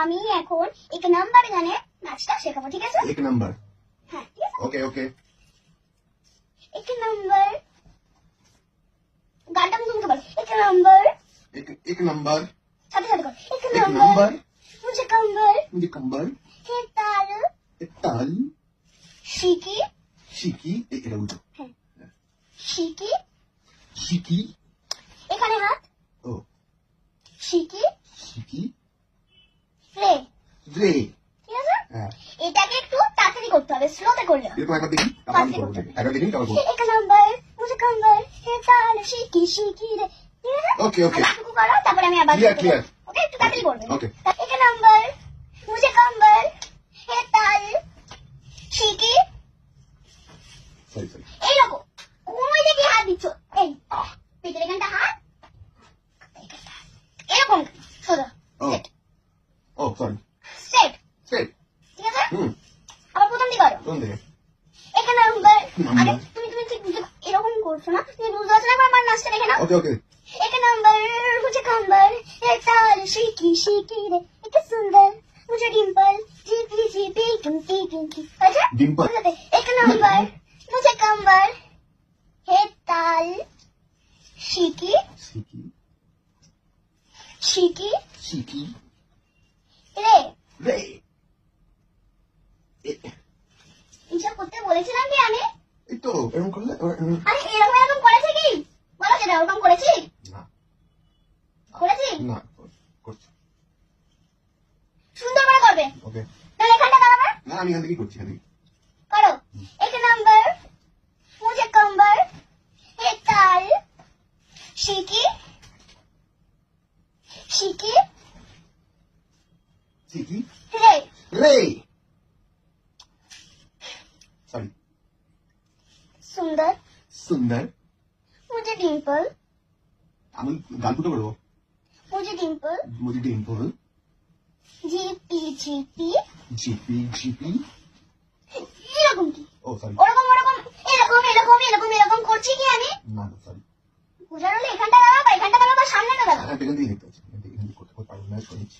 আমি এখন এক নাম্বার গানে নাচটা শেখাবো, ঠিক আছে? एक नंबर। হ্যাঁ, ঠিক আছে। Okay okay. এক নাম্বার গানটা আমি শুনতে পারি। এক নাম্বার एक नंबर। সাথে সাথে কর। এক एक নাম্বার नंबर। মুঝে কম্বল मुझे कंबर। হে তাল एक ताल। শিকি शिकी। एक उल्টো। হ্যাঁ শিকি शिकी। এখানে হাত ओ শিকি शिकी। রে, रे। ঠিক আছে? हाँ। এটাকে একটু তাড়াতাড়ি করতে হবে, স্লোতে করলে হবে। ये तो एक बार देखी। अब फास्ट हम देखो। करोगे। एक बार देखी कब এক নাম্বার মুঝে কম্বল হে তাল শিকি শিকি রে, ঠিক আছে? Okay okay. এতটুকু করো, তারপরে আমি আবার Clear, clear. ওকে, একটু তাড়াতাড়ি করবে। Okay. এক নাম্বার মুঝে কম্বল হে তাল শিকি सॉरी सॉरी। এইরকম কোন দিকে হাত দিচ্ছ, এই পেটের এখানটা হাত, এরকম সোজা ओ সেট ओ सॉरी। Set, straight. ঠিক আছে? हम्म। আবার প্রথম দিকে করো। कौन देगा? এক নাম্বার নাম্বার। আরে তুমি তুমি ঠিক এরকম করছো না, তুমি বুঝতে পারছো না, আমার নাচটা দেখে নাও। Okay okay. এক নাম্বার মুঝে কম্বল হে তাল শিকি শিকি রে, এক সুন্দর মুঝে ডিম্পল জিপি জিপি টুকি টুকি, আচ্ছা डिम्पल। এক নাম্বার মুঝে কম্বল হে তাল শিকি शिकी। শিকি शिकी। রে। रे। এইসব করতে বলেছিলাম কি আমি? এই তো এরকম করলে আরে এরকম এরকম করেছে কি বলো, যেটা এরকম করেছি না করেছি, না করছি। সুন্দর করে করবে, ওকে। তাহলে এখানটা দাঁড়াবে না আমি এখান থেকেই করছি, এখান থেকে। করো। এক নাম্বার মুঝে কম্বল হে তাল শিকি শিকি শিকি। রে। রে। সরি। সুন্দর সুন্দর। মুঝে ডিম্পল আমি গান ফুটো করবো। মুঝে ডিম্পল মুঝে Dimple GP GP GP GP. এরকম কি ও সরি। ওরকম ওরকম এরকম এরকম এরকম এরকম করছি কি আমি? না না সরি। বুঝার হলে এখানটা দাঁড়াবো, এখানটা দাঁড়াবো, সামনেটা দাঁড়াবো, এখান থেকে দেখতে পাচ্ছি, এখান থেকে করতে পারবো না, শুনেছি।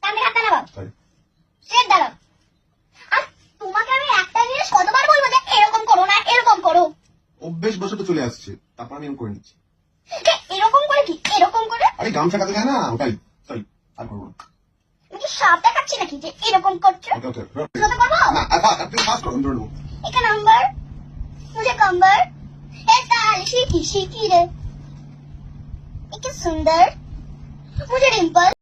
সামনে হাতটা দাঁড়াবো, সরি। স্ট্রেট দাঁড়াও। আর তোমাকে আমি একটা জিনিস কতবার বলবো যে এরকম করো না, এরকম করো। অভ্যেস বসে তো চলে আসছে, তারপর আমি এরকম করে নিচ্ছি। এরকম করে কি এরকম করে? আরে গামছা কাটে যায় না, ওটাই। সরি, আর করবো না। আমি কি সাপ দেখাচ্ছি নাকি যে এরকম করছো? ওকে ওকে। স্লোতে করবো। না আপনি ফাস্ট করুন, ধরে নেবো। এক নাম্বার মুঝে কম্বল হে তাল শিকি শিকি রে, এক সুন্দর মুঝে ডিম্পল